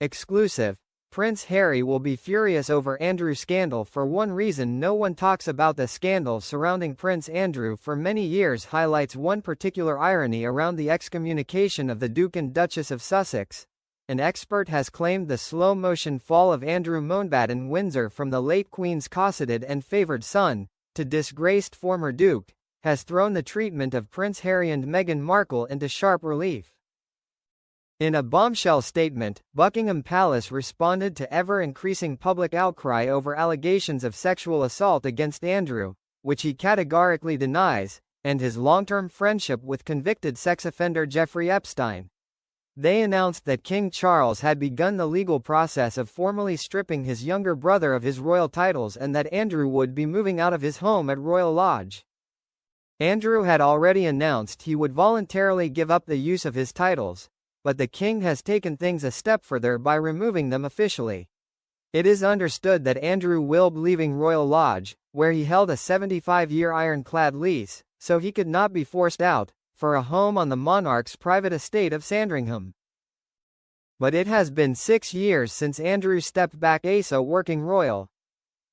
Exclusive. Prince Harry will be furious over Andrew scandal. For one reason no one talks about the scandal surrounding Prince Andrew for many years highlights one particular irony around the excommunication of the Duke and Duchess of Sussex. An expert has claimed the slow-motion fall of Andrew Mountbatten Windsor from the late Queen's cosseted and favoured son, to disgraced former Duke, has thrown the treatment of Prince Harry and Meghan Markle into sharp relief. In a bombshell statement, Buckingham Palace responded to ever-increasing public outcry over allegations of sexual assault against Andrew, which he categorically denies, and his long-term friendship with convicted sex offender Jeffrey Epstein. They announced that King Charles had begun the legal process of formally stripping his younger brother of his royal titles and that Andrew would be moving out of his home at Royal Lodge. Andrew had already announced he would voluntarily give up the use of his titles, but the king has taken things a step further by removing them officially. It is understood that Andrew will be leaving Royal Lodge, where he held a 75-year ironclad lease, so he could not be forced out, for a home on the monarch's private estate of Sandringham. But it has been 6 years since Andrew stepped back as a working royal.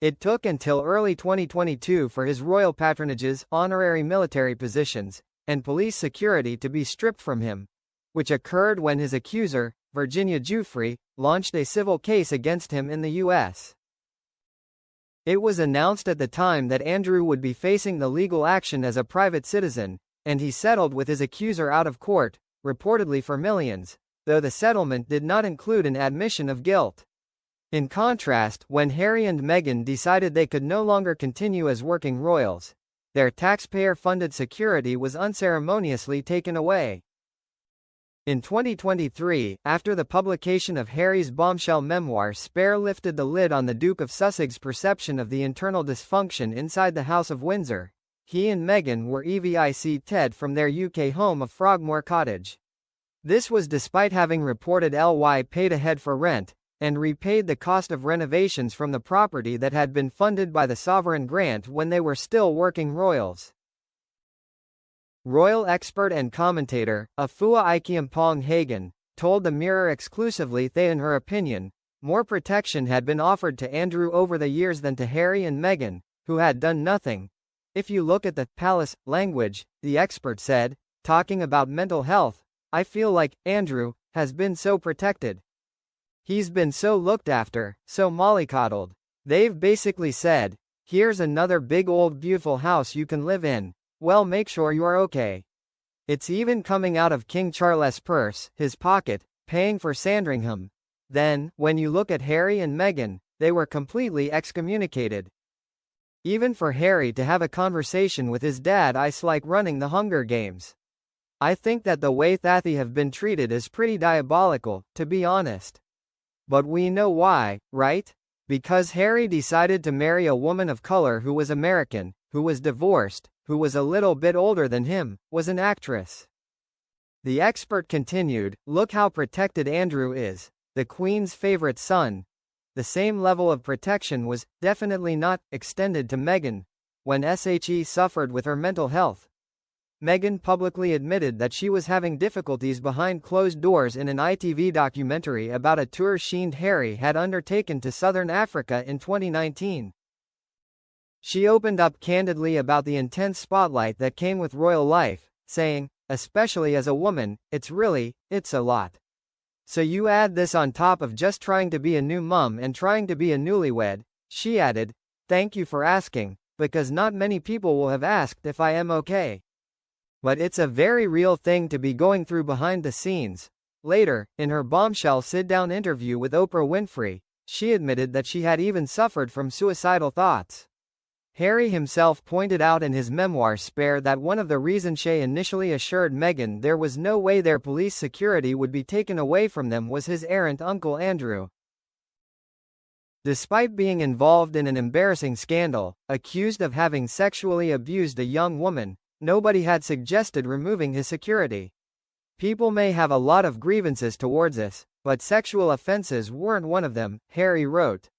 It took until early 2022 for his royal patronages, honorary military positions, and police security to be stripped from him, which occurred when his accuser, Virginia Giuffre, launched a civil case against him in the U.S. It was announced at the time that Andrew would be facing the legal action as a private citizen, and he settled with his accuser out of court, reportedly for millions, though the settlement did not include an admission of guilt. In contrast, when Harry and Meghan decided they could no longer continue as working royals, their taxpayer-funded security was unceremoniously taken away. In 2023, after the publication of Harry's bombshell memoir Spare lifted the lid on the Duke of Sussex's perception of the internal dysfunction inside the House of Windsor, he and Meghan were evicted from their UK home of Frogmore Cottage. This was despite having reported Ly paid ahead for rent, and repaid the cost of renovations from the property that had been funded by the sovereign grant when they were still working royals. Royal expert and commentator, Afua Ikeampong Hagan, told the Mirror exclusively that in her opinion, more protection had been offered to Andrew over the years than to Harry and Meghan, who had done nothing. If you look at the palace language, the expert said, talking about mental health, I feel like Andrew has been so protected. He's been so looked after, so mollycoddled. They've basically said, here's another big old beautiful house you can live in. Well, make sure you're okay. It's even coming out of King Charles' purse, his pocket, paying for Sandringham. Then, when you look at Harry and Meghan, they were completely excommunicated. Even for Harry to have a conversation with his dad is like running the Hunger Games. I think that the way they have been treated is pretty diabolical, to be honest. But we know why, right? Because Harry decided to marry a woman of color who was American, who was divorced, who was a little bit older than him, was an actress. The expert continued, look how protected Andrew is, the Queen's favorite son. The same level of protection was, definitely not, extended to Meghan, when she suffered with her mental health. Meghan publicly admitted that she was having difficulties behind closed doors in an ITV documentary about a tour she and Harry had undertaken to southern Africa in 2019. She opened up candidly about the intense spotlight that came with royal life, saying, especially as a woman, it's a lot. So you add this on top of just trying to be a new mum and trying to be a newlywed, she added, thank you for asking, because not many people will have asked if I am okay. But it's a very real thing to be going through behind the scenes. Later, in her bombshell sit-down interview with Oprah Winfrey, she admitted that she had even suffered from suicidal thoughts. Harry himself pointed out in his memoir Spare that one of the reasons she initially assured Meghan there was no way their police security would be taken away from them was his errant uncle Andrew. Despite being involved in an embarrassing scandal, accused of having sexually abused a young woman, nobody had suggested removing his security. People may have a lot of grievances towards us, but sexual offenses weren't one of them, Harry wrote.